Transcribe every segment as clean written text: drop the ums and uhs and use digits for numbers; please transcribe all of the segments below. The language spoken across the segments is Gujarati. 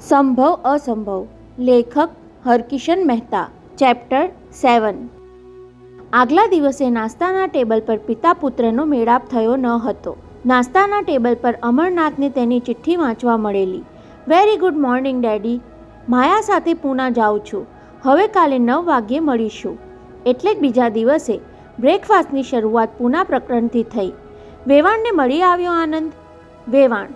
સંભવ અસંભવ. લેખક હરકિશન મહેતા. ચેપ્ટર 7. આગલા દિવસે નાસ્તાના ટેબલ પર પિતા પુત્રનો મેળાપ થયો ન હતો. નાસ્તાના ટેબલ પર અમરનાથને તેની ચિઠ્ઠી વાંચવા મળેલી. Very good morning daddy. Maya સાથે પૂના જાઉં છું. હવે કાલે 9 વાગ્યે મળીશું. એટલે જ બીજા દિવસે બ્રેકફાસ્ટની શરૂઆત પૂના પ્રકરણથી થઈ. વેવાણને મળી આવ્યો આનંદ. વેવાણ.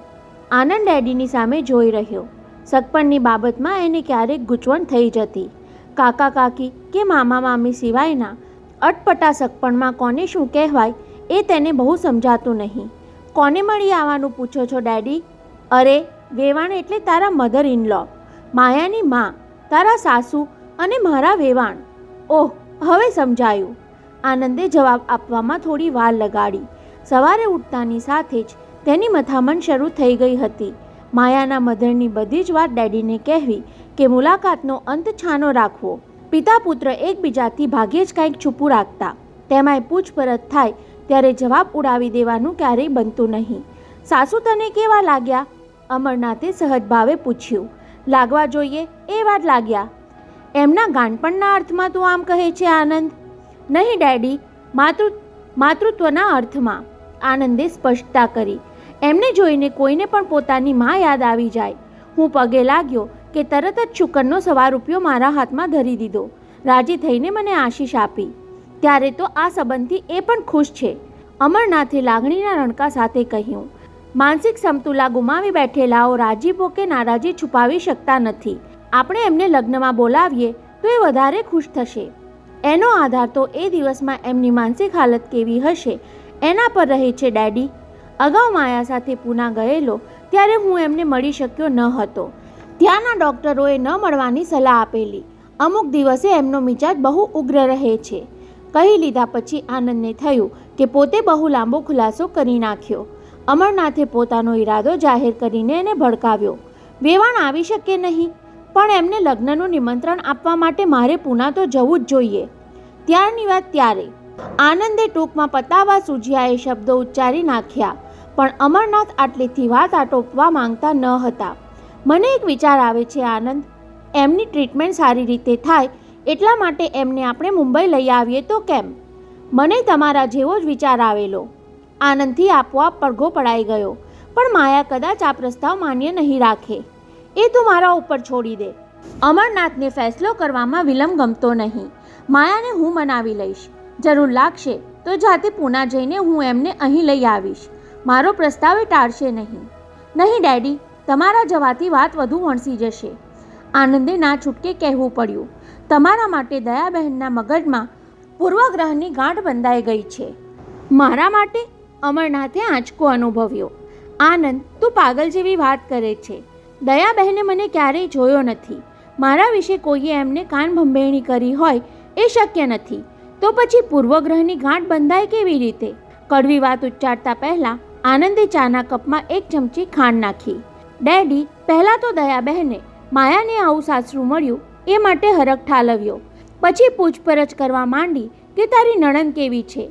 આનંદ ડેડીની સામે જોઈ રહ્યો. સગપણની બાબતમાં એને ક્યારેક ગૂંચવણ થઈ જતી. કાકા કાકી કે મામા મામી સિવાયના અટપટા સગપણમાં કોને શું કહેવાય એ તેને બહુ સમજાતું નહીં. કોને મળી આવવાનું પૂછો છો ડેડી? અરે વેવાણ એટલે તારા મધર ઇન લો, માયાની માં, તારા સાસુ અને મારા વેવાણ. ઓહ, હવે સમજાયું. આનંદે જવાબ આપવામાં થોડી વાર લગાડી. સવારે ઉઠતાની સાથે જ તેની મથામણ શરૂ થઈ ગઈ હતી. માયાના મધરની બધી જ વાત ડેડીને કહેવી કે મુલાકાતનો અંત છાનો રાખવો. પિતા પુત્ર એકબીજાથી ભાગ્યે જ કંઈક છૂપું રાખતા. તેમાંય પૂછપરછ થાય ત્યારે જવાબ ઉડાવી દેવાનું ક્યારેય બનતું નહીં. સાસુ તને કેવા લાગ્યા? અમરનાથે સહજ ભાવે પૂછ્યું. લાગવા જોઈએ એવા જ લાગ્યા. એમના ગાનપણના અર્થમાં તું આમ કહે છે આનંદ? નહીં ડેડી, માતૃત્વના અર્થમાં, આનંદે સ્પષ્ટતા કરી. એમને જોઈને કોઈને પણ પોતાની માં યાદ આવી જાય. હું પગે લાગ્યો કે તરત જ શુકનનો ₹1 મારા હાથમાં ધરી દીધો. રાજી થઈને મને આશીષ આપી. ત્યારે તો આ સંબંધથી એ પણ ખુશ છે, અમરનાથે લાગણીના રણકા સાથે કહ્યું. માનસિક સમતુલા ગુમાવી બેઠેલાઓ રાજીપો કે નારાજી છુપાવી શકતા નથી. આપણે એમને લગ્નમાં બોલાવીએ તો એ વધારે ખુશ થશે. એનો આધાર તો એ દિવસમાં એમની માનસિક હાલત કેવી હશે એના પર રહે છે ડેડી. અગાઉ માયા સાથે પૂના ગયેલો ત્યારે હું એમને મળી શક્યો ન હતો. ત્યાંના ડૉક્ટરોએ ન મળવાની સલાહ આપેલી. અમુક દિવસે એમનો મિજાજ બહુ ઉગ્ર રહે છે. કહી લીધા પછી આનંદને થયું કે પોતે બહુ લાંબો ખુલાસો કરી નાખ્યો. અમરનાથે પોતાનો ઈરાદો જાહેર કરીને એને ભડકાવ્યો. વેવાણ આવી શકે નહીં, પણ એમને લગ્નનું નિમંત્રણ આપવા માટે મારે પૂના તો જવું જ જોઈએ. ત્યારની વાત ત્યારે. આનંદે ટૂંકમાં પતાવા સૂઝ્યા એ શબ્દો ઉચ્ચારી નાખ્યા. પણ અમરનાથ આટલેથી વાત આટોપવા માંગતા ન હતા. મને એક વિચાર આવે છે આનંદ. એમની ટ્રીટમેન્ટ સારી રીતે થાય એટલા માટે એમને આપણે મુંબઈ લઈ આવીએ તો કેમ? મને તમારા જેવો જ વિચાર આવેલો. આનંદથી આપોઆપ પડઘો પડાઈ ગયો. પણ માયા કદાચ આ પ્રસ્તાવ માન્ય નહીં રાખે. એ તું મારા ઉપર છોડી દે. અમરનાથને ફેસલો કરવામાં વિલંબ ગમતો નહીં. માયાને હું મનાવી લઈશ. જરૂર લાગશે તો જાતે પૂના જઈને હું એમને અહીં લઈ આવીશ. મારો પ્રસ્તાવ એ ટાળશે નહીં. નહીં ડેડી, તમારા જવાથી વાત વધુ વણસી જશે. આનંદે ના છૂટકે કહેવું પડ્યું. તમારા માટે દયાબહેનના મગજમાં પૂર્વગ્રહની ગાંઠ બંધાઈ ગઈ છે. મારા માટે? અમરનાથે આંચકો અનુભવ્યો. આનંદ, તું પાગલ જેવી વાત કરે છે. દયાબહેને મને ક્યારેય જોયો નથી. મારા વિશે કોઈએ એમને કાન ભંભેરણી કરી હોય એ શક્ય નથી. તો પછી પૂર્વગ્રહની ગાંઠ બંધાય કેવી રીતે? કડવી વાત ઉચ્ચારતા પહેલાં આનંદે ચાના કપમાં 1 ચમચી ખાંડ નાખી. ડેડી, પહેલાં તો દયાબહેને માયાને આવું સાસરું મળ્યું એ માટે હરખ ઠાલવ્યો. પછી પૂછપરછ કરવા માંડી કે તારી નણંદ કેવી છે,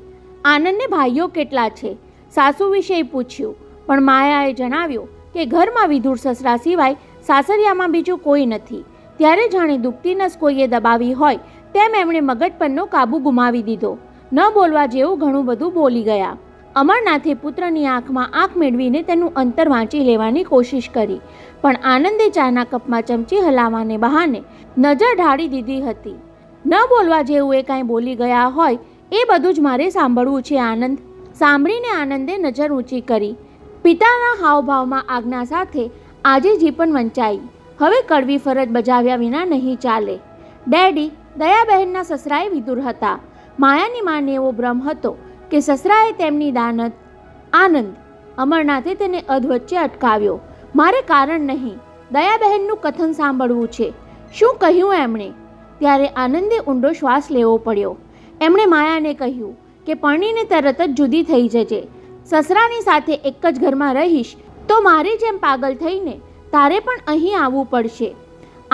આનંદને ભાઈઓ કેટલા છે, સાસુ વિશે પૂછ્યું. પણ માયાએ જણાવ્યું કે ઘરમાં વિધુર સસરા સિવાય સાસરિયામાં બીજું કોઈ નથી. ત્યારે જાણે દુખતી નસ કોઈએ દબાવી હોય તેમ એમણે મગજ પરનો કાબુ ગુમાવી દીધો. ન બોલવા જેવું ઘણું બધું બોલી ગયા. અમરનાથે પુત્રની આંખમાં આંખ મેળવીને તેનું અંતર વાંચી લેવાની કોશિશ કરી. પણ આનંદે ચાના કપમાં ચમચી હલાવવાને બહાને નજર ઢાળી દીધી હતી. ન બોલવા જેવું એ કાંઈ બોલી ગયા હોય એ બધું જ મારે સાંભળવું છે આનંદ. સાંભળીને આનંદે નજર ઊંચી કરી. પિતાના હાવભાવમાં આજ્ઞા સાથે આજે જીપન વંચાઈ. હવે કડવી ફરજ બજાવ્યા વિના નહીં ચાલે. ડેડી, દયાબહેનના સસરાએ વિદુર હતા. માયાની માને એવો ભ્રમ હતો કે સસરાએ તેમની દાનત. આનંદ, અમરનાથે તેને અધવચ્ચે અટકાવ્યો. મારે કારણ નહીં, દયાબહેનનું કથન સાંભળવું છે. શું કહ્યું એમણે? ત્યારે આનંદે ઊંડો શ્વાસ લેવો પડ્યો. એમણે માયાને કહ્યું કે પરણીને તરત જ જુદી થઈ જજે. સસરાની સાથે એક જ ઘરમાં રહીશ તો મારી જેમ પાગલ થઈને તારે પણ અહીં આવવું પડશે.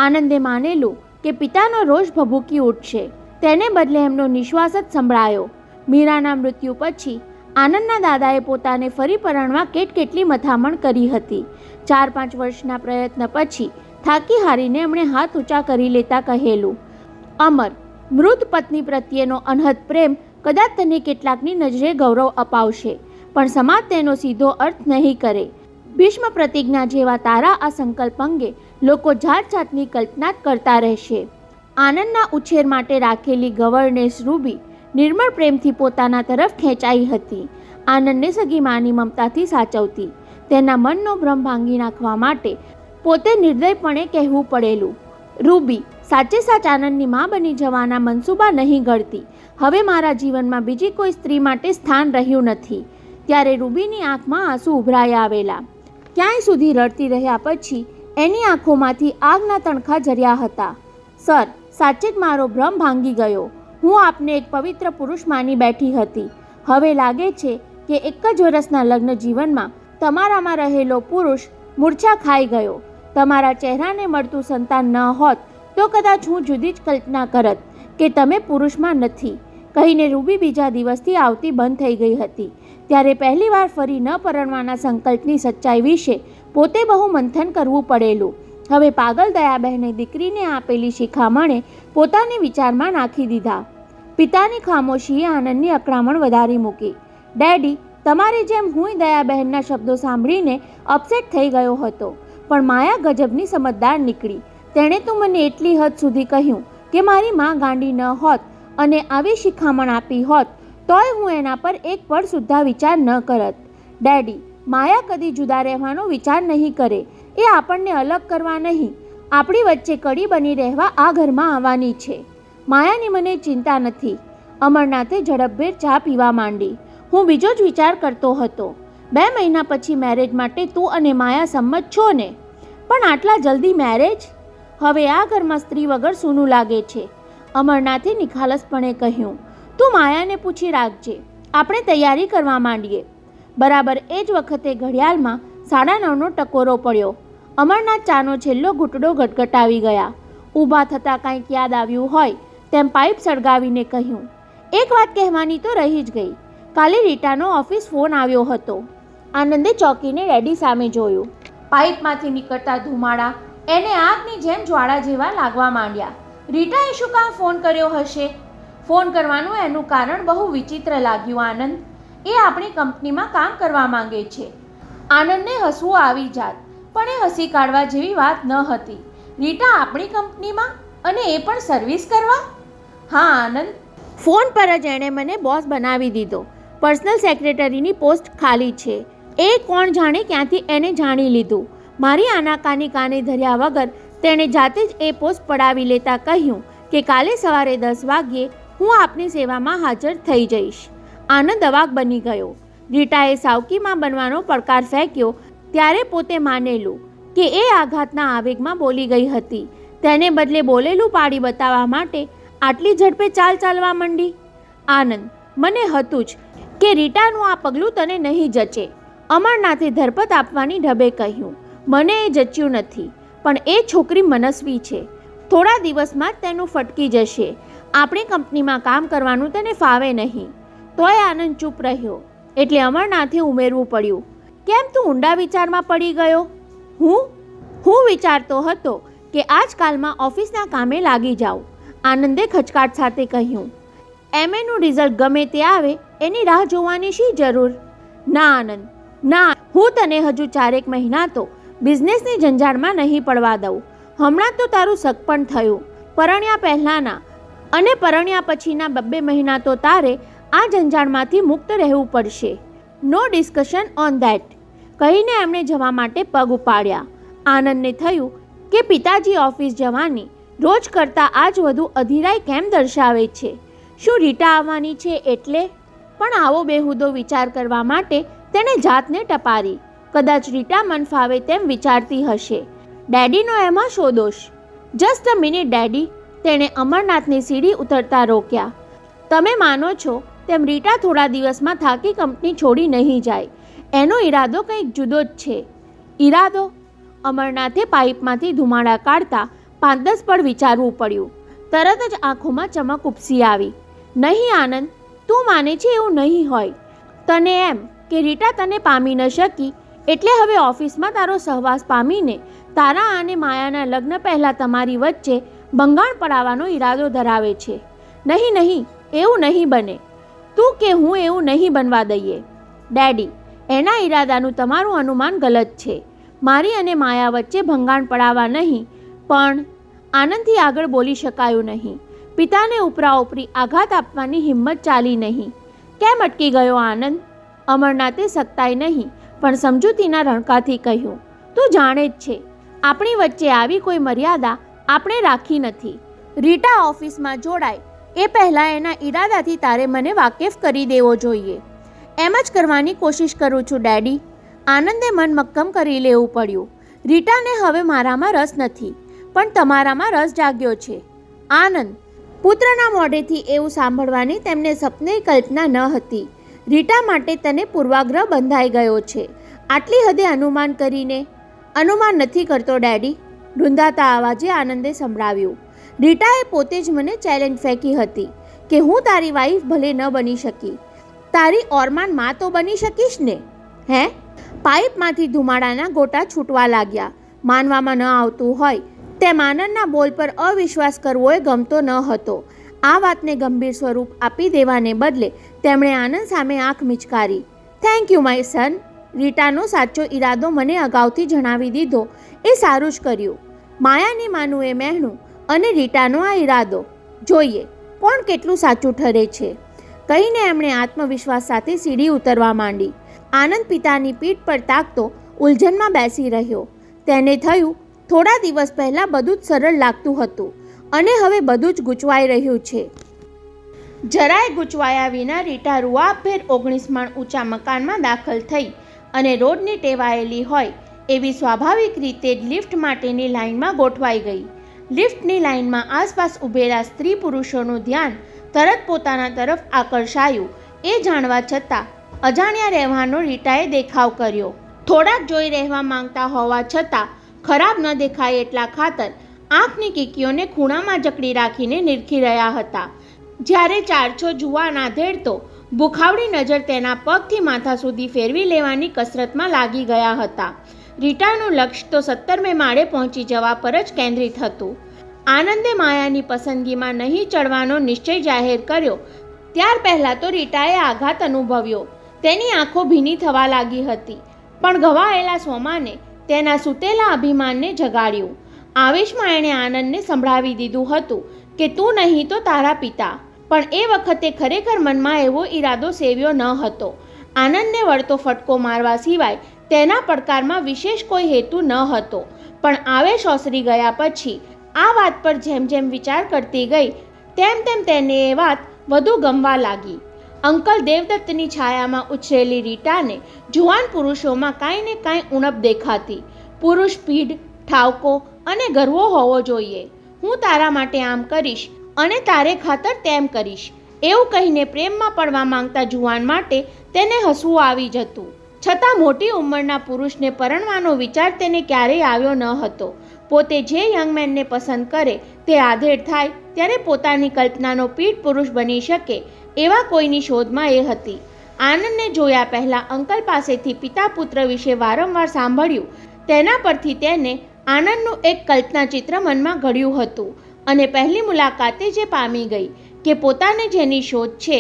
આનંદે માનેલું કે પિતાનો રોષ ભભૂકી ઉઠશે. તેને બદલે એમનો નિશ્વાસ જ સંભળાયો. મીરાના મૃત્યુ પછી આનંદના દાદાએ પોતાને ફરી પરણવા કેટલી મથામણ કરી હતી. 4-5 વર્ષના પ્રયત્ન પછી થાકી હારીને એમણે હાથ ઊંચા કરી લેતા કહેલું, અમર, મૃત પત્ની પ્રત્યેનો અનહદ પ્રેમ કદાચ તને કેટલાકની નજરે ગૌરવ અપાવશે, પણ સમાજ તેનો સીધો અર્થ નહીં કરે. ભીષ્મ પ્રતિજ્ઞા જેવા તારા આ સંકલ્પ અંગે લોકો જાત જાતની કલ્પના જ કરતા રહેશે. આનંદના ઉછેર માટે રાખેલી ગવર્નેસ રૂબી નિર્મળ પ્રેમથી પોતાના તરફ ખેંચાઈ હતી. આનંદને સગી માની મમતાથી સાચવતી. તેના મનનો ભ્રમ ભાંગી નાખવા માટે પોતે નિર્દયપણે કહેવું પડેલું, રૂબી, સાચે સાચ આનંદની માં બની જવાના મનસૂબા નહીં ઘડતી. હવે મારા જીવનમાં બીજી કોઈ સ્ત્રી માટે સ્થાન રહ્યું નથી. ત્યારે રૂબીની આંખમાં આંસુ ઉભરાઈ આવેલા. ક્યાંય સુધી રડતી રહ્યા પછી એની આંખોમાંથી આગના તણખા ઝર્યા હતા. સર, સાચે જ મારો ભ્રમ ભાંગી ગયો. હું આપને એક પવિત્ર પુરુષ માની બેઠી હતી. હવે લાગે છે કે એક જ વર્ષના લગ્ન જીવનમાં તમારામાં રહેલો પુરુષ મૂર્છા ખાઈ ગયો. તમારા ચહેરાને મળતું સંતાન ન હોત તો કદાચ હું જુદી જ કલ્પના કરત કે તમે પુરુષમાં નથી, કહીને રૂબી બીજા દિવસથી આવતી બંધ થઈ ગઈ હતી. ત્યારે પહેલીવાર ફરી ન પરણવાના સંકલ્પની સચ્ચાઈ વિશે પોતે બહુ મંથન કરવું પડેલું. હવે પાગલ દયાબહેને દીકરીને આપેલી શિખામણે પોતાને વિચારમાં નાખી દીધા. પિતાની ખામોશીએ આનંદની અકળામણ વધારી મૂકી. ડેડી, તમારી જેમ હું દયાબહેનના શબ્દો સાંભળીને અપસેટ થઈ ગયો હતો, પણ માયા ગજબની સમજદાર નીકળી. તેણે તો મને એટલી હદ સુધી કહ્યું કે મારી માં ગાંડી ન હોત અને આવી શિખામણ આપી હોત તોય હું એના પર એક પળ સુદ્ધા વિચાર ન કરત. ડેડી, માયા કદી જુદા રહેવાનો વિચાર નહીં કરે. એ આપણને અલગ કરવા નહીં, આપણી વચ્ચે કડી બની રહેવા આ ઘરમાં આવવાની છે. માયાની મને ચિંતા નથી. અમરનાથે ઝડપભેર ચા પીવા માંડી. હું બીજો જ વિચાર કરતો હતો. 2 મહિના પછી મેરેજ માટે તું અને માયા સંમત છો ને? પણ આટલા જલ્દી મેરેજ? હવે આ ઘરમાં સ્ત્રી વગર સૂનું લાગે છે. અમરનાથે નિખાલસપણે કહ્યું, તું માયાને પૂછી રાખજે. આપણે તૈયારી કરવા માંડીએ. બરાબર એ જ વખતે ઘડિયાળમાં 9:30નો ટકોરો પડ્યો. અમરનાથ ચાનો છેલ્લો ઘૂંટડો ગટગટાવી ગયા. ઊભા થતાં કાંઈક યાદ આવ્યું હોય તેમ પાઇપ સળગાવીને કહ્યું, એક વાત કહેવાની તો રહી જ ગઈ. કાલે રીટાનો ઓફિસ ફોન આવ્યો હતો. આનંદે ચોંકીને ડેડી સામે જોયું. પાઇપમાંથી નીકળતા ધુમાડા એને આગની જેમ જ્વાળા જેવા લાગવા માંડ્યા. રીટાએ શું કામ ફોન કર્યો હશે? ફોન કરવાનું એનું કારણ બહુ વિચિત્ર લાગ્યું. આનંદ, એ આપણી કંપનીમાં કામ કરવા માંગે છે. આનંદને હસવું આવી જાત, પણ એ હસી કાઢવા જેવી વાત ન હતી. રીટા આપણી કંપનીમાં, અને એ પણ સર્વિસ કરવા? હા આનંદ, ફોન પર જ એણે મને બોસ બનાવી દીધો. પર્સનલ સેક્રેટરીની પોસ્ટ ખાલી છે. એ કોણ જાણે ક્યાંથી એને જાણી લીધું. મારી આનાકાની કાને ધર્યા વગર તેણે જાતે જ એ પોસ્ટ પડાવી લેતા કહ્યું કે કાલે સવારે 10 વાગ્યે હું આપની સેવામાં હાજર થઈ જઈશ. આનંદ અવાક બની ગયો. રીટાએ સાવકીમાં બનવાનો પડકાર ફેંક્યો ત્યારે પોતે માનેલું કે એ આઘાતના આવેગમાં બોલી ગઈ હતી. તેને બદલે બોલેલું પાડી બતાવવા માટે આટલી ઝડપે ચાલવા માંડી. આનંદ, મને હતું જ કે રીટાનું આ પગલું તને નહીં જચે. અમરનાથે ધરપત આપવાની ઢબે કહ્યું, મને એ જચ્યું નથી, પણ એ છોકરી મનસ્વી છે. થોડા દિવસમાં જ તેનું ફટકી જશે. આપણી કંપનીમાં કામ કરવાનું તેને ફાવે નહીં. તોય આનંદ ચૂપ રહ્યો. એટલે અમરનાથે ઉમેરવું પડ્યું, કેમ તું ઊંડા વિચારમાં પડી ગયો? હું વિચારતો હતો કે આજકાલમાં ઓફિસના કામે લાગી જાઉં. આનંદે ખચકાટ સાથે કહ્યું, MAનું રિઝલ્ટ ગમે તે આવે એની રાહ જોવાની શી જરૂર? ના આનંદ, ના, હું તને હજુ 4 મહિના તો બિઝનેસની જંજાળમાં નહીં પડવા દઉં. હમણાં તો તારું સગપણ થયું. પરણ્યા પહેલાંના અને પરણ્યા પછીના 2 મહિના તો તારે આ જંજાળમાંથી મુક્ત રહેવું પડશે. નો ડિસ્કશન ઓન ધેટ, કહીને એમણે જવા માટે પગ ઉપાડ્યા. આનંદને થયું કે પિતાજી ઓફિસ જવાની રોજ કરતાં આજ વધુ અધીરાઈ કેમ દર્શાવે છે? શું રીટા આવવાની છે એટલે? પણ આવો બેહુદો વિચાર કરવા માટે તેણે જાતને ટપારી. કદાચ રીટા મન ફાવે તેમ વિચારતી હશે. ડેડીનો એમાં શો દોષ? જસ્ટ અ મિનિટ ડેડી, તેણે અમરનાથની સીડી ઉતરતા રોક્યા. તમે માનો છો તેમ રીટા થોડા દિવસમાં થાકી કંપની છોડી નહીં જાય. એનો ઈરાદો કંઈક જુદો જ છે. ઈરાદો? અમરનાથે પાઇપમાંથી ધુમાડા કાઢતા 5-10 પળ વિચારવું પડ્યું. તરત જ આંખોમાં ચમક ઉપસી આવી. નહીં આનંદ, તું માને છે એવું નહીં હોય. તને એમ કે રીટા તને પામી ન શકી એટલે હવે ઓફિસમાં તારો સહવાસ પામીને તારા અને માયાના લગ્ન પહેલાં તમારી વચ્ચે ભંગાણ પડાવવાનો ઈરાદો ધરાવે છે. નહીં નહીં, એવું નહીં બને. તું કે હું એવું નહીં બનવા દઈએ. ડેડી, એના ઈરાદાનું તમારું અનુમાન ગલત છે. મારી અને માયા વચ્ચે ભંગાણ પડાવવા નહીં, પણ આનંદથી આગળ બોલી શકાયું નહીં. પિતાને ઉપરા ઉપરી આઘાત આપવાની હિંમત ચાલી નહીં. કેમ અટકી ગયો આનંદ? અમરનાથે સખ્તાઈ નહીં પણ સમજૂતીના રણકાથી કહ્યું, તું જાણે જ છે આપણી વચ્ચે આવી કોઈ મર્યાદા આપણે રાખી નથી. રીટા ઓફિસમાં જોડાય એ પહેલાં એના ઈરાદાથી તારે મને વાકેફ કરી દેવો જોઈએ. એમ જ કરવાની કોશિશ કરું છું ડેડી. આનંદે મન મક્કમ કરી લેવું પડ્યું. રીટાને હવે મારામાં રસ નથી, પણ તમારામાં રસ જાગ્યો છે. આનંદ, પુત્રના મોઢેથી એવું સાંભળવાની તેમને સપને કલ્પના ન હતી. રીટા માટે તને પૂર્વાગ્રહ બંધાઈ ગયો છે. આટલી હદે અનુમાન કરીને. અનુમાન નથી કરતો ડેડી, રૂંધાતા અવાજે આનંદે સંભળાવ્યું. રીટાએ પોતે જ મને ચેલેન્જ ફેંકી હતી કે હું તારી વાઈફ ભલે ન બની શકી, તારી ઓરમાન માં તો બની શકીશ ને? હે? પાઇપમાંથી ધુમાડાના ગોટા છૂટવા લાગ્યા. માનવામાં ન આવતું હોય તેમ આનંદના બોલ પર અવિશ્વાસ કરવો એ ગમતો ન હતો. આ વાતને ગંભીર સ્વરૂપ આપી દેવાને બદલે તેમણે આનંદ સામે આંખ મિચકારી. Thank you my son. રીટાનો સાચો ઈરાદો મને અગાઉથી જણાવી દીધો એ સારું જ કર્યું. માયાની માનું એ મહેણું અને રીટાનો આ ઈરાદો. જોઈએ કોણ કેટલું સાચું ઠરે છે. કહીને એમણે આત્મવિશ્વાસ સાથે સીડી ઉતરવા માંડી. આનંદ પિતાની પીઠ પર તાકતો ઉલઝનમાં બેસી રહ્યો. તેને થયું થોડા દિવસ પહેલાં બધું જ સરળ લાગતું હતું અને હવે બધું જ ગૂંચવાઈ રહ્યું છે. જરાય ગૂંચવાયા વિના રીટા રૂઆબભેર 19 માળ ઊંચા મકાનમાં દાખલ થઈ અને રોડની ટેવાયેલી હોય એવી સ્વાભાવિક રીતે જ લિફ્ટ માટેની લાઇનમાં ગોઠવાઈ ગઈ. લિફ્ટની લાઇનમાં આસપાસ ઊભેલા સ્ત્રી પુરુષોનું ધ્યાન તરત પોતાના તરફ આકર્ષાયું એ જાણવા છતાં અજાણ્યા રહેવાનો રીટાએ દેખાવ કર્યો. થોડાક જોઈ રહેવા માંગતા હોવા છતાં ખરાબ ન દેખાય એટલા ખાતર આંખની કીકીઓને ખૂણામાં જકડી રાખીને નિરખી રહ્યા હતા. જ્યારે ચારછો જુવાન આધેડતો ભૂખાવડી નજર તેના પગથી માથા સુધી ફેરવી લેવાની કસરતમાં લાગી ગયા હતા. રીટાનું લક્ષ્ય તો 17મે માળે પહોંચી જવા પર જ કેન્દ્રિત હતું. આનંદે માયાની પસંદગીમાં નહીં ચડવાનો નિશ્ચય જાહેર કર્યો ત્યાર પહેલાં તો રીટાએ આઘાત અનુભવ્યો. તેની આંખો ભીની થવા લાગી હતી, પણ ઘવાયેલા સોમાને તેના સૂતેલા અભિમાનને જગાડ્યું. આવેશમાં એણે આનંદને સંભળાવી દીધું હતું કે તું નહીં તો તારા પિતા. પણ એ વખતે ખરેખર મનમાં એવો ઈરાદો સેવ્યો ન હતો. આનંદને વળતો ફટકો મારવા સિવાય તેના પડકારમાં વિશેષ કોઈ હેતુ ન હતો. પણ આવેશ ઓસરી ગયા પછી આ વાત પર જેમ જેમ વિચાર કરતી ગઈ તેમ તેમ તેને એ વાત વધુ ગમવા લાગી. અંકલ દેવદત્તની છાયામાં ઉછરેલી રીટાને જુવાન પુરુષોમાં કાંઈ ને કાંઈ ઉણપ દેખાતી. પુરુષ પીઢ, ઠાવકો અને ગર્વો હોવો જોઈએ. હું તારા માટે આમ કરીશ અને તારે ખાતર તેમ કરીશ એવું કહીને પ્રેમમાં પડવા માંગતા જુવાન માટે તેને હસવું આવી જતું. છતાં મોટી ઉંમરના પુરુષને પરણવાનો વિચાર તેને ક્યારેય આવ્યો ન હતો. પોતે જે યંગમેનને પસંદ કરે તે આધેડ થાય ત્યારે પોતાની કલ્પનાનો પીઠ પુરુષ બની શકે એવા કોઈની શોધમાં એ હતી. આનંદને જોયા પહેલાં અંકલ પાસેથી પિતા પુત્ર વિશે વારંવાર સાંભળ્યું. તેના પરથી તેને આનંદનું એક કલ્પના ચિત્ર મનમાં ઘડ્યું હતું અને પહેલી મુલાકાતે જે પામી ગઈ કે પોતાને જેની શોધ છે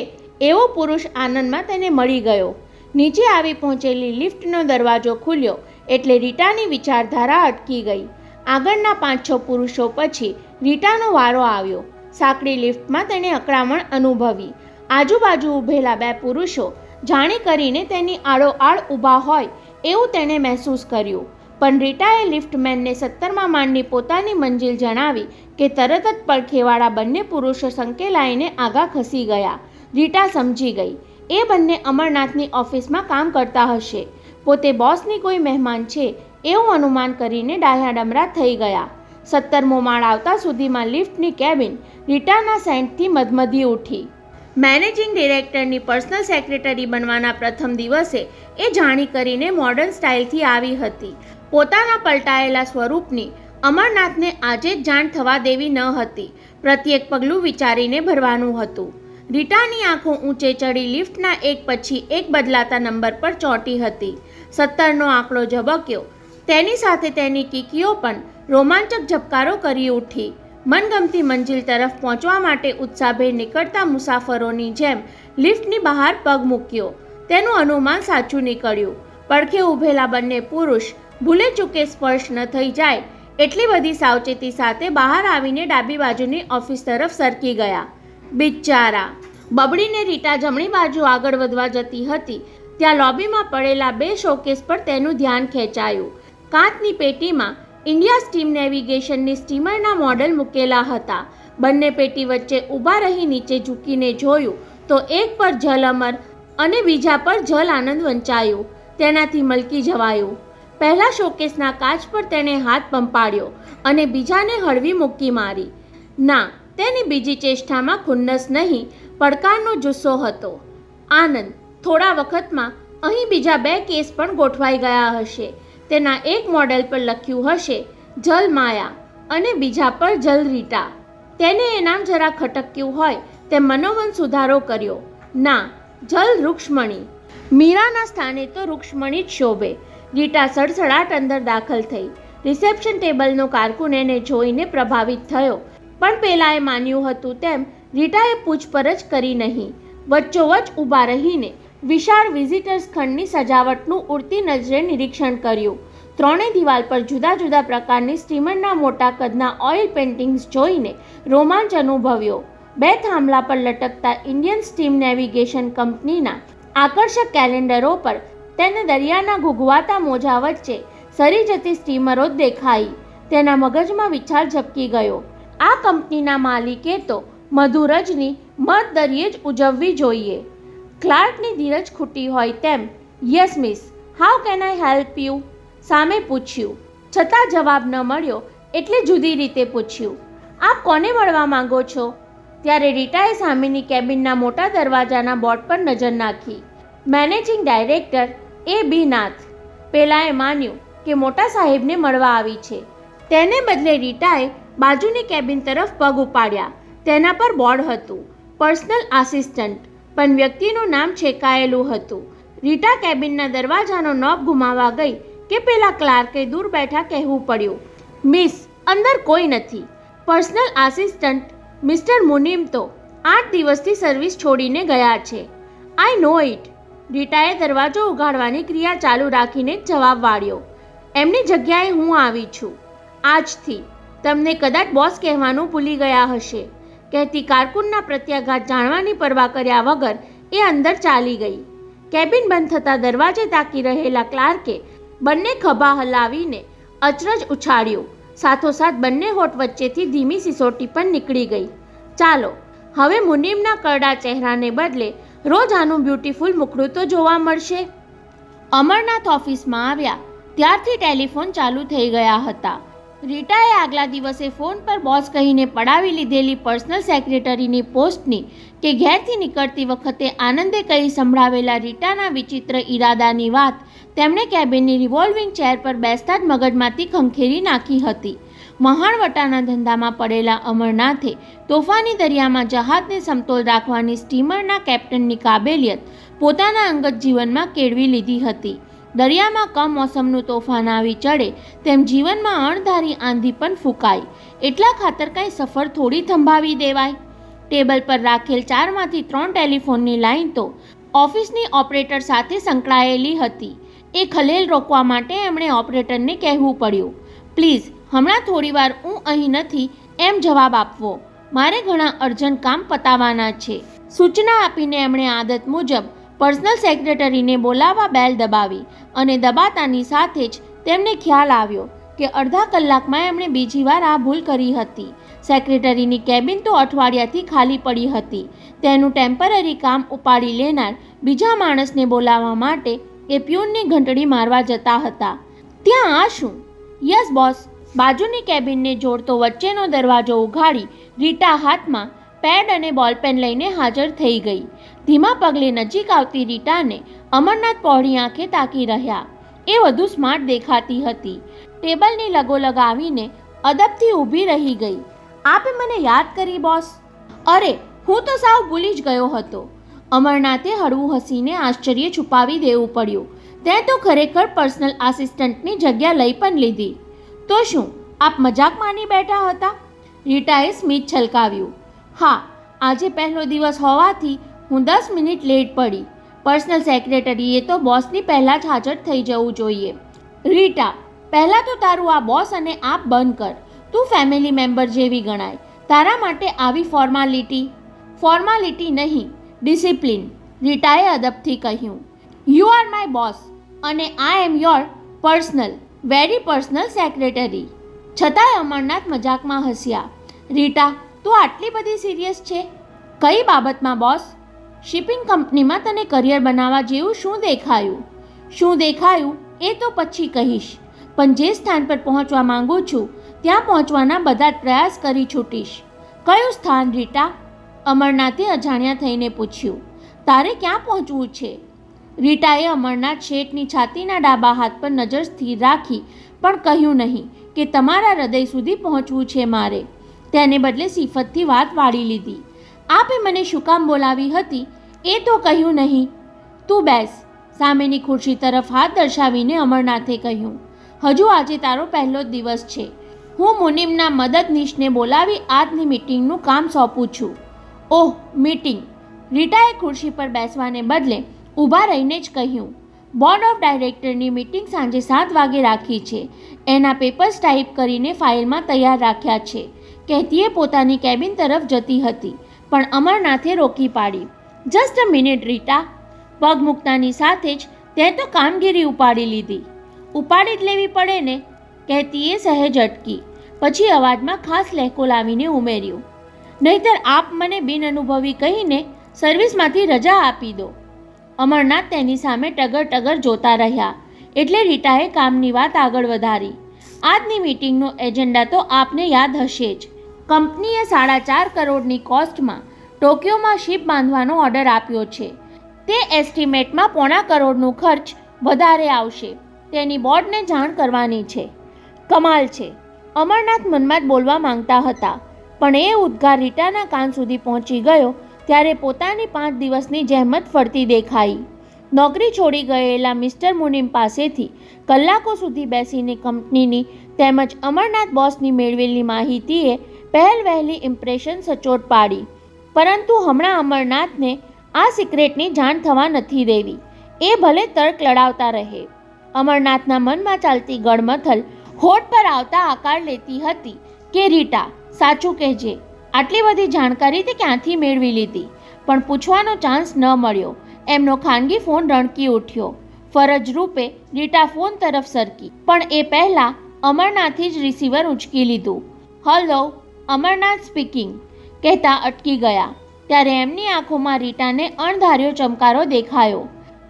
એવો પુરુષ આનંદમાં તેને મળી ગયો. નીચે આવી પહોંચેલી લિફ્ટનો દરવાજો ખુલ્યો એટલે રીટાની વિચારધારા અટકી ગઈ. આગળના 5-6 પુરુષો પછી રીટાનો વારો આવ્યો. સાંકડી લિફ્ટમાં તેણે અકળામણ અનુભવી. આજુબાજુ ઊભેલા 2 પુરુષો જાણી કરીને તેની આડોઆડ ઊભા હોય એવું તેણે મહેસૂસ કર્યું. પણ રીટાએ લિફ્ટમેનને 17મા માળની પોતાની મંજિલ જણાવી કે તરત જ પડખેવાળા બંને પુરુષો સંકેલાઈને આગા ખસી ગયા. રીટા સમજી ગઈ એ બંને અમરનાથની ઓફિસમાં કામ કરતા હશે. પોતે બોસની કોઈ મહેમાન છે એવું અનુમાન કરીને ડાહ્યાડમરા થઈ ગયા. 17મો માળ આવતા સુધીમાં લિફ્ટની કેબિન રીટાના સેન્ટથી મધમધી ઉઠી. મેનેજિંગ ડિરેક્ટરની પર્સનલ સેક્રેટરી બનવાના પ્રથમ દિવસે એ જાણી કરીને મોડર્ન સ્ટાઇલથી આવી હતી. પોતાના પલટાયેલા સ્વરૂપની અમરનાથને આજે જ જાણ થવા દેવી ન હતી. પ્રત્યેક પગલું વિચારીને ભરવાનું હતું. રીટાની આંખો ઊંચે ચડી લિફ્ટના એક પછી એક બદલાતા નંબર પર ચોંટી હતી. 17નો આંકડો ઝબક્યો. તેની સાથે તેની કીકીઓ પણ રોમાંચક ઝબકારો કરી ઉઠી. મનગમતી મંજિલ તરફ પહોંચવા માટે ઉત્સાહભેર નીકળતા મુસાફરોની જેમ લિફ્ટની બહાર પગ મૂક્યો. તેનું અનુમાન સાચું નીકળ્યું. પડખે ઊભેલા બંને પુરુષ ભૂલે ચૂકે સ્પર્શ ન થઈ જાય એટલી બધી સાવચેતી સાથે બહાર આવીને ડાબી બાજુની ઓફિસ તરફ સરકી ગયા. બિચારા! બબડીને રીટા જમણી બાજુ આગળ વધવા જતી હતી ત્યાં લોબીમાં પડેલા 2 શોકેસ પર તેનું ધ્યાન ખેંચાયું. કાચની પેટીમાં ઇન્ડિયા સ્ટીમ નેવિગેશનની સ્ટીમરના મોડલ મૂકેલા હતા. બંને પેટી વચ્ચે ઊભા રહી નીચે ઝૂકીને જોયું તો એક પર જલ અમર અને બીજા પર જલ આનંદ વંચાયું. તેનાથી મલકી જવાયું. પહેલા શોકેસના કાચ પર તેણે હાથ પંપાડ્યો અને બીજાને હળવી મુક્કી મારી. ના, તેની બીજી ચેષ્ટામાં ખુન્નસ નહીં, પડકારનો જુસ્સો હતો. આનંદ! થોડા વખતમાં અહીં બીજા 2 કેસ પણ ગોઠવાઈ ગયા હશે. તેના એક મોડેલ પર લખ્યું હશે જલ માયા અને બીજા પર જલ રીટા. તેને એ નામ જરા ખટક્યું હોય તેમ મનોમન સુધારો કર્યો. ના, જલ રૂક્ષ્મણી. મીરાના સ્થાને તો રૂક્ષ્મણી જ શોભે. રીટા સડસડાટ અંદર દાખલ થઈ. રિસેપ્શન ટેબલનો કારકુન એને જોઈને પ્રભાવિત થયો, પણ પેલાએ માન્યું હતું તેમ રીટાએ પૂછપરછ કરી નહીં. વચ્ચોવચ્ચ ઊભા રહીને વિશાળ વિઝિટર્સ ખંડની સજાવટનું ઉડતી નજરે નિરીક્ષણ કર્યું. 3 દિવાલ પર જુદા જુદા પ્રકારની સ્ટીમરના મોટા કદના ઓઇલ પેઇન્ટિંગ્સ જોઈને રોમાંચ અનુભવ્યો. 2 થાંભલા પર લટકતા ઇન્ડિયન સ્ટીમ નેવિગેશન કંપનીના આકર્ષક કેલેન્ડરો પર તેને દરિયાના ઘૂઘવાતા મોજા વચ્ચે સરી જતી સ્ટીમરો જ દેખાઈ. તેના મગજમાં વિચાર ઝબકી ગયો. આ કંપનીના માલિકે તો મધુરજની મધ દરિયે જ ઉજવવી જોઈએ. ક્લાર્કની ધીરજ ખૂટી હોય તેમ yes miss, how can I help you? સામે પૂછ્યું. છતાં જવાબ ન મળ્યો એટલે જુદી રીતે પૂછ્યું. આપ કોને મળવા માંગો છો? ત્યારે રીટાએ સામેની કેબિનના મોટા દરવાજાના બોર્ડ પર નજર નાખી. Managing director A.B. નાથ. પેલાએ માન્યું કે મોટા સાહેબને મળવા આવી છે. તેને બદલે રીટાએ બાજુની કેબિન તરફ પગ ઉપાડ્યા. તેના પર બોર્ડ હતું પર્સનલ આસિસ્ટન્ટ, પણ વ્યક્તિનું નામ છેકાયેલું હતું. રીટા કેબિનના દરવાજાનો નોબ ગુમાવવા ગઈ કે પેલા ક્લાર્કે દૂર બેઠા કહેવું પડ્યું, મિસ, અંદર કોઈ નથી. પર્સનલ આસિસ્ટન્ટ મિસ્ટર મુનીમ તો 8 દિવસથી સર્વિસ છોડીને ગયા છે. આઈ નો ઇટ. રીટાએ દરવાજો ઉઘાડવાની ક્રિયા ચાલુ રાખીને જવાબ વાળ્યો. એમની જગ્યાએ હું આવી છું. આજથી. તમને કદાચ બોસ કહેવાનું ભૂલી ગયા હશે, કહેતી કારકુનના પ્રત્યાઘાત જાણવાની પરવા કર્યા વગર એ અંદર ચાલી ગઈ. કેબિન બંધ થતાં દરવાજે તાકી રહેલા ક્લાર્કે બંને ખભા હલાવીને અચરજ ઉછાળ્યું. સાથોસાથ બંને હોઠ વચ્ચેથી ધીમી સિસોટી પણ નીકળી ગઈ. ચાલો, હવે મુનીમના કરડા ચહેરાને બદલે રોજ આનું બ્યુટીફુલ મુખડું તો જોવા મળશે. અમરનાથ ઓફિસમાં આવ્યા ત્યારથી ટેલિફોન ચાલુ થઈ ગયા હતા. રીટાએ આગલા દિવસે ફોન પર બોસ કહીને પડાવી લીધેલી પર્સનલ સેક્રેટરીની પોસ્ટની કે ઘેરથી નીકળતી વખતે આનંદે કહી સંભળાવેલા રીટાના વિચિત્ર ઈરાદાની વાત તેમણે કેબિનની રિવોલ્વિંગ ચેર પર બેસતા જ મગજમાંથી ખંખેરી નાખી હતી. મહાણવટાના ધંધામાં પડેલા અમરનાથે તોફાની દરિયામાં જહાજને સમતોલ રાખવાની સ્ટીમરના કેપ્ટનની કાબેલિયત પોતાના અંગત જીવનમાં કેળવી લીધી હતી. દરિયામાં કમોસમનું તોફાન આવી ચડે તેમ જીવનમાં અણધારી આંધી પણ ફૂંકાય. એટલા ખાતર કાંઈ સફર થોડી થંભાવી દેવાય. ટેબલ પર રાખેલ 4માંથી 3 ટેલિફોનની લાઈન તો ઓફિસની ઓપરેટર સાથે સંકળાયેલી હતી. એ ખલેલ રોકવા માટે એમણે ઓપરેટરને કહેવું પડ્યું, પ્લીઝ હમણાં થોડીવાર હું અહીં નથી એમ જવાબ આપવો. મારે ઘણા અર્જન્ટ કામ પતાવવાના છે. સૂચના આપીને એમણે આદત મુજબ પર્સનલ સેક્રેટરીને બોલાવવા બેલ દબાવી અને દબાતાની સાથે જ તેમને ખ્યાલ આવ્યો કે અડધા કલાકમાં એમણે બીજી વાર આ ભૂલ કરી હતી. સેક્રેટરીની કેબિન તો અઠવાડિયાથી ખાલી પડી હતી. તેનું ટેમ્પરરી કામ ઉપાડી લેનાર બીજા માણસને બોલાવવા માટે એ પ્યુનની ઘંટડી મારવા જતા હતા. ત્યાં આ શું? Yes boss. બાજુની કેબિનને જોડતો વચ્ચેનો દરવાજો ઉઘાડી રીટા હાથમાં પેડ અને બોલપેન લઈને હાજર થઈ ગઈ. ધીમા પગલે નજીક આવતી રીટાને અમરનાથ પહોળી આંખે તાકી રહ્યા. એ વધુ સ્માર્ટ દેખાતી હતી. ટેબલની લગોલગ આવીને અદબથી ઊભી રહી ગઈ. આપે મને યાદ કરી બોસ? અરે, હું તો સાવ ભૂલી જ ગયો હતો. અમરનાથે હળવું હસીને આશ્ચર્ય છુપાવી દેવું પડ્યું. તે તો ખરેખર પર્સનલ આસિસ્ટન્ટની જગ્યા લઈ પણ લીધી. તો શું આપ મજાક માની બેઠા હતા? રીટાએ સ્મિત છલકાવ્યું. હા, આજે પહેલો દિવસ હોવાથી હું 10 મિનિટ લેટ પડી. પર્સનલ સેક્રેટરીએ તો બોસની પહેલાં જ હાજર થઈ જવું જોઈએ. રીટા, પહેલાં તો તારું આ બોસ અને આપ બંધ કર. તું ફેમિલી મેમ્બર જેવી ગણાય. તારા માટે આવી ફોર્માલિટી નહીં, ડિસિપ્લિન, રીટાએ અદબથી કહ્યું. યુ આર માય બોસ અને I am your very personal secretary. છતાંય અમરનાથ મજાકમાં હસ્યા. રીટા, તું આટલી બધી સિરિયસ છે? કઈ બાબતમાં બોસ? શિપિંગ કંપનીમાં તને કરિયર બનાવવા જેવું શું દેખાયું એ તો પછી કહીશ, પણ જે સ્થાન પર પહોંચવા માંગુ છું ત્યાં પહોંચવાના બધા જ પ્રયાસ કરી છૂટીશ. કયું સ્થાન રીટા? અમરનાથે અજાણ્યા થઈને પૂછ્યું. તારે ક્યાં પહોંચવું છે? રીટાએ અમરનાથ શેઠની છાતીના ડાબા હાથ પર નજર સ્થિર રાખી પણ કહ્યું નહીં કે તમારા હૃદય સુધી પહોંચવું છે મારે. તેને બદલે સિફતથી વાત વાળી લીધી. આપે મને શું કામ બોલાવી હતી એ તો કહ્યું નહીં. તું બેસ. સામેની ખુરશી તરફ હાથ દર્શાવીને અમરનાથે કહ્યું. હજુ આજે તારો પહેલો જ દિવસ છે. હું મુનિમના મદદનીશને બોલાવી આજની મીટિંગનું કામ સોંપું છું. ઓહ, મીટિંગ! રીટાએ ખુરશી પર બેસવાને બદલે ઊભા રહીને જ કહ્યું. બોર્ડ ઓફ ડાયરેક્ટરની મીટિંગ સાંજે 7 વાગે રાખી છે. એના પેપર્સ ટાઈપ કરીને ફાઇલમાં તૈયાર રાખ્યા છે. કહેતીએ પોતાની કેબિન તરફ જતી હતી પણ અમરનાથે રોકી પાડી. Just a minute Rita. પગ મૂકતાની સાથે જ તે તો કામગીરી ઉપાડી લીધી. ઉપાડી જ લેવી પડે ને, કહેતીએ સહેજ અટકી. પછી અવાજમાં ખાસ લહેકો લાવીને ઉમેર્યું. નહીતર આપ મને બિનઅનુભવી કહીને સર્વિસમાંથી રજા આપી દો. અમરનાથ તેની સામે ટગર જોતા રહ્યા એટલે રીટાએ કામની વાત આગળ વધારી. આજની મીટિંગનો એજન્ડા તો આપને યાદ હશે જ. કંપનીએ 4.5 કરોડની કોસ્ટમાં ટોક્યોમાં શિપ બાંધવાનો ઓર્ડર આપ્યો છે. તે એસ્ટિમેટમાં 0.25 કરોડનું ખર્ચ વધારે આવશે. તેની બોર્ડને જાણ કરવાની છે. કમાલ છે. અમરનાથ મનમાં જ બોલવા માંગતા હતા પણ એ ઉદ્ગાર રીટાના કાન સુધી પહોંચી ગયો ત્યારે પોતાની 5 દિવસની જહેમત ફરતી દેખાઈ. નોકરી છોડી ગયેલા મિસ્ટર મુનિમ પાસેથી કલાકો સુધી બેસીને કંપનીની તેમજ અમરનાથ બોસની મેળવેલી માહિતીએ પહેલવહેલી ઇમ્પ્રેશન સચોટ પાડી. પરંતુ હમણાં અમરનાથને આ સિક્રેટની જાણ થવા નથી દેવી. એ ભલે તર્ક લડાવતા રહે. અમરનાથના મનમાં ચાલતી ગળમથલ હોઠ પર આવતા આકાર લેતી હતી કે રીટા, સાચું કહેજે, આટલી બધી જાણકારી તે ક્યાંથી મેળવી લીધી? પણ પૂછવાનો ચાન્સ ન મળ્યો. એમનો ખાનગી ફોન રણકી ઉઠ્યો. ફરજ રૂપે રીટા ફોન તરફ સરકી પણ એ પહેલાં અમરનાથે જ રિસીવર ઉંચકી લીધું. હલો, અમરનાથ સ્પીકિંગ કહેતા અટકી ગયા ત્યારે એમની આંખોમાં રીટાને અણધાર્યો ચમકારો દેખાયો.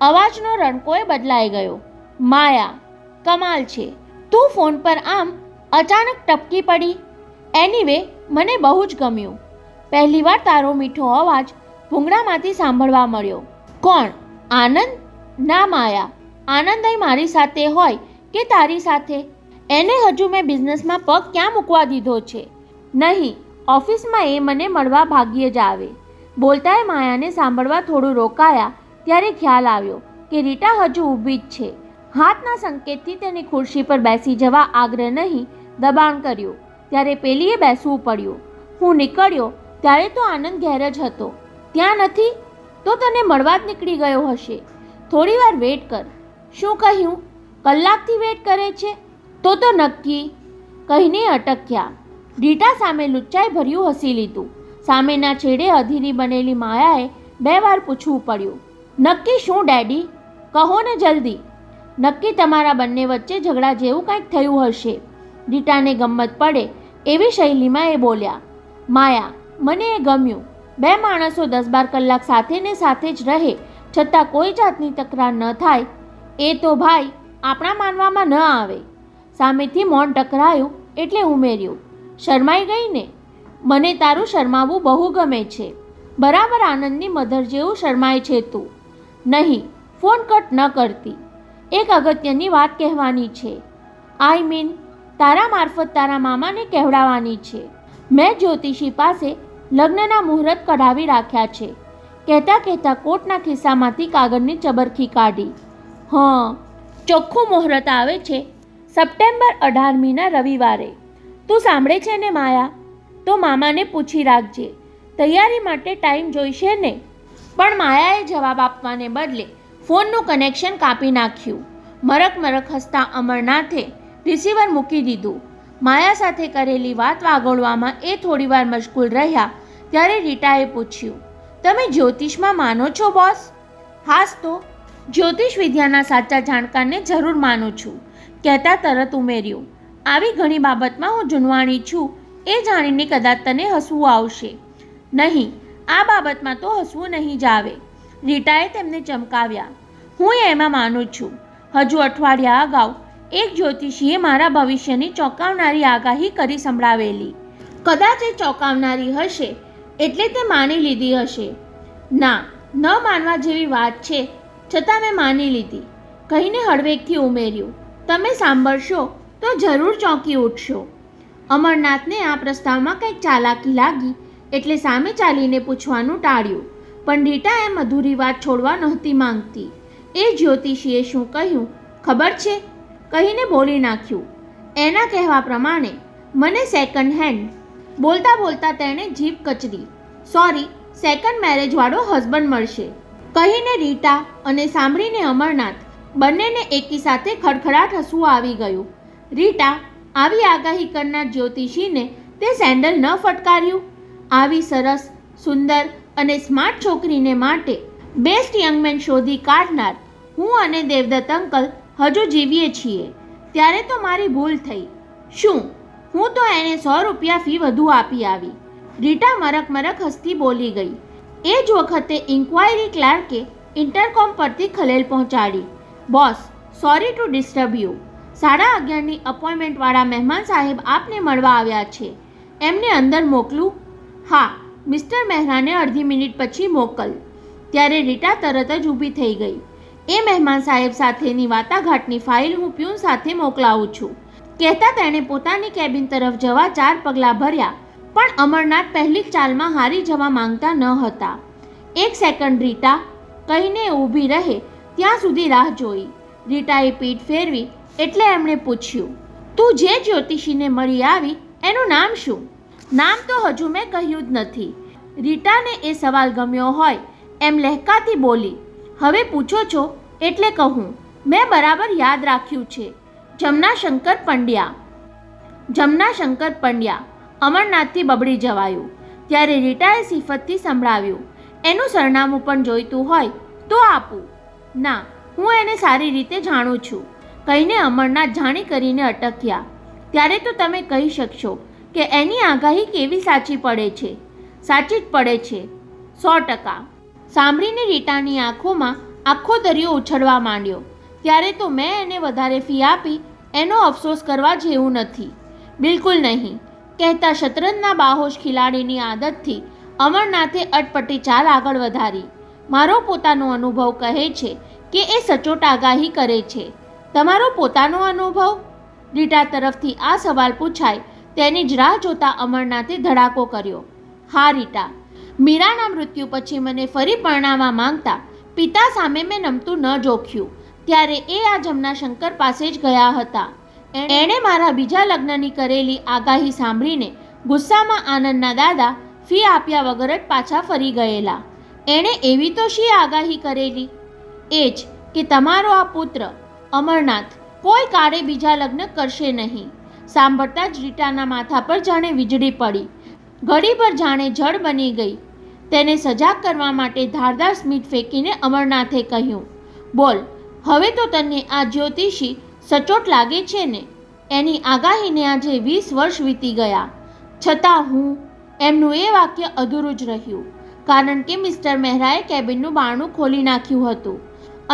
અવાજનો રણકોય બદલાઈ ગયો. માયા, કમાલ છે. તું ફોન પર આમ અચાનક ટપકી પડી. એનીવે, મને બહુ જ ગમ્યું. પહેલીવાર તારો મીઠો અવાજ ભૂંગળામાંથી સાંભળવા મળ્યો. કોણ? આનંદ? ના માયા, આનંદ અહીં મારી સાથે હોય કે તારી સાથે? એને હજુ મેં બિઝનેસમાં પગ ક્યાં મૂકવા દીધો છે? નહીં, ઓફિસમાં એ મને મળવા ભાગ્યે જ આવે. બોલતાએ માયાને સાંભળવા થોડું રોકાયા ત્યારે ખ્યાલ આવ્યો કે રીટા હજુ ઊભી જ છે. હાથના સંકેતથી તેની ખુરશી પર બેસી જવા આગ્રહ નહીં, દબાણ કર્યું ત્યારે પેલીએ બેસવું પડ્યું. હું નીકળ્યો ત્યારે તો આનંદ ઘેર જ હતો. ત્યાં નથી તો તને મળવા જ નીકળી ગયો હશે. થોડી વાર વેટ કર. શું કહ્યું? કલાકથી વેટ કરે છે? તો નક્કી. કહીને અટક્યા. રીટા સામે લુચ્ચાઈ ભર્યું હસી લીધું. સામેના છેડે અધીરી બનેલી માયાએ 2 વાર પૂછવું પડ્યું. નક્કી શું ડેડી? કહો ને જલ્દી. નક્કી તમારા બંને વચ્ચે ઝઘડા જેવું કંઈક થયું હશે. રીટાને ગમત પડે એવી શૈલીમાં એ બોલ્યા. માયા, મને એ ગમ્યું. 2 માણસો 10-12 કલાક સાથે ને સાથે જ રહે છતાં કોઈ જાતની તકરાર ન થાય એ તો ભાઈ આપણા માનવામાં ન આવે. સામેથી મૌન ટકરાયું એટલે ઉમેર્યું. શરમાઈ ગઈ ને? મને તારું શરમાવું બહુ ગમે છે. બરાબર આનંદની મધર જેવું શરમાય છે તું. નહીં, ફોન કટ ન કરતી. એક અગત્યની વાત કહેવાની છે. આઈ મીન તારા મારફત તારા મામાને કહેવડાવવાની છે. મેં જ્યોતિષી પાસે લગ્નના મુહૂર્ત કઢાવી રાખ્યા છે. કહેતા કહેતા કોટના ખિસ્સામાંથી કાગળની ચબરખી કાઢી. ચોખ્ખું મુહૂર્ત આવે છે સપ્ટેમ્બર 18મીના રવિવારે. તું સાંભળે છે ને માયા? તો મામાને પૂછી રાખજે, તૈયારી માટે ટાઈમ જોઈશે ને. પણ માયાએ જવાબ આપવાને બદલે ફોનનું કનેક્શન કાપી નાખ્યું. મરક મરક હસતા અમરનાથે રિસીવર મૂકી દીધું. માયા સાથે કરેલી વાત વાગોળવામાં એ થોડીવાર મશગુલ રહ્યા ત્યારે રીટાએ પૂછ્યું, તમે જ્યોતિષમાં માનો છો બોસ? હાસ તો, જ્યોતિષ વિદ્યાના સાચા જાણકારને જરૂર માનું છું, કહેતા તરત ઉમેર્યું, આવી ઘણી બાબતમાં હું જૂનવાણી છું એ જાણીને કદાચ તને હસવું આવશે. નહીં, આ બાબતમાં તો હસવું નહીં જ આવે. રીટાએ તેમને ચમકાવ્યા. હું એમાં માનું છું. હજુ અઠવાડિયા અગાઉ એક જ્યોતિષીએ મારા ભવિષ્યની ચોંકાવનારી આગાહી કરી સંભળાવેલી. કદાચ એ ચોંકાવનારી હશે એટલે તે માની લીધી હશે. ના, ન માનવા જેવી વાત છે, છતાં મેં માની લીધી, કહીને હળવેકથી ઉમેર્યું, તમે સાંભળશો તો જરૂર ચોંકી ઉઠશો. અમરનાથને આ પ્રસ્તાવમાં કંઈક ચાલાકી લાગી એટલે સામે ચાલીને પૂછવાનું ટાળ્યું. પણ રીટા એમ અધૂરી વાત છોડવા નહોતી માંગતી. એ જ્યોતિષીએ શું કહ્યું ખબર છે? કહીને બોલી નાખ્યું. એના કહેવા પ્રમાણે મને સેકન્ડ હેન્ડ. બોલતા બોલતા તેણે જીભ કચરી. સોરી, સેકન્ડ મેરેજવાળો હસબન્ડ મળશે, કહીને રીટા અને સાંભળીને અમરનાથ બંનેને એકી સાથે ખડખડાટ હસવું આવી ગયું. રીટા, આવી આગાહી કરનાર જ્યોતિષીને તે સેન્ડલ ન ફટકાર્યું? આવી સરસ, સુંદર અને સ્માર્ટ છોકરીને માટે બેસ્ટ યંગમેન શોધી કાઢનાર હું અને દેવદત્ત અંકલ હજુ જીવીએ છીએ ત્યારે તો મારી ભૂલ થઈ. શું હું તો એને 100 રૂપિયા ફી વધુ આપી આવી. રીટા મરક મરક હસતી બોલી ગઈ. એ જ વખતે ઇન્ક્વાયરી ક્લાર્કે ઇન્ટરકોમ પરથી ખલેલ પહોંચાડી. Boss, sorry to disturb you. 11:30ની અપોઇન્ટમેન્ટવાળા મહેમાન સાહેબ આપને મળવા આવ્યા છે. એમને અંદર મોકલું? હા, મિસ્ટર મહેરાને અડધી મિનિટ પછી મોકલ. ત્યારે રીટા તરત જ ઊભી થઈ ગઈ. એ મહેમાન સાહેબ સાથેની વાટાઘાટની ફાઇલ હું પ્યુન સાથે મોકલાવું છું, કહેતા તેણે પોતાની કેબિન તરફ જવા 4 પગલાં ભર્યા. પણ અમરનાથ પહેલી જ ચાલમાં હારી જવા માંગતા ન હતા. 1 સેકન્ડ રીટા, કહીને ઊભી રહે ત્યાં સુધી રાહ જોઈ. રીટાએ પીઠ ફેરવી એટલે એમણે પૂછ્યું, તું જે જ્યોતિષીને મળી આવી એનું નામ શું? નામ તો હજુ મેં કહ્યું જ નથી. રીટાને એ સવાલ ગમ્યો હોય એમ લહેકાતી બોલી. હવે પૂછો છો એટલે કહું, મેં બરાબર યાદ રાખ્યું છે. જમનાશંકર પંડ્યા. જમનાશંકર પંડ્યા. અમરનાથથી બબડી જવાયું. ત્યારે રીટાએ સિફતથી સંભળાવ્યું, એનું સરનામું પણ જોઈતું હોય તો આપું. ના, હું એને સારી રીતે જાણું છું, કહીને અમરનાથ જાણી કરીને અટક્યા. ત્યારે તો તમે કહી શકશો કે એની આગાહી કેવી સાચી પડે છે. સાચી જ પડે છે, 100%. સાંભળીને રીટાની આંખોમાં આખો દરિયો ઉછળવા માંડ્યો. ત્યારે તો મેં એને વધારે ફી આપી એનો અફસોસ કરવા જેવું નથી, બિલકુલ નહીં, કહેતા શતરંજના બાહોશ ખિલાડીની આદતથી અમરનાથે અટપટી ચાલ આગળ વધારી. મારો પોતાનો અનુભવ કહે છે કે એ સચોટ આગાહી કરે છે. તમારો પોતાનો અનુભવ? રીટા તરફથી આ સવાલ પૂછાય તેની જ રાહ જોતા અમરનાથે ધડાકો કર્યો. હા રીટા, મીરાના મૃત્યુ પછી મને ફરી પરણાવવા માંગતા પિતા સામે મેં નમતું ન જોખ્યું ત્યારે એ આ જમનાશંકર પાસે જ ગયા હતા. એણે મારા બીજા લગ્નની કરેલી આગાહી સાંભળીને ગુસ્સામાં આનંદના દાદા ફી આપ્યા વગર જ પાછા ફરી ગયેલા. એણે એવી તો શી આગાહી કરેલી? એ જ કે તમારો આ પુત્ર અમરનાથ કોઈ કાળે બીજા લગ્ન કરશે નહીં. સાંભળતા જ રીટાના માથા પર જાણે વીજળી પડી. ઘડી પર જાણે જળ બની ગઈ. તેને સજાગ કરવા માટે ધારદાર સ્મિત ફેંકીને અમરનાથે કહ્યું, બોલ, હવે તો તને આ જ્યોતિષી સચોટ લાગે છે ને? એની આગાહીને આજે 20 વર્ષ વીતી ગયા, છતાં હું... એમનું એ વાક્ય અધૂરું જ રહ્યું, કારણ કે મિસ્ટર મહેરાએ કેબિનનું બારણું ખોલી નાખ્યું હતું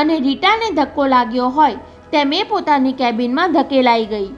અને રીટાને ધક્કો લાગ્યો હોય તેમ એ પોતાની કેબિનમાં ધકેલાઈ ગઈ.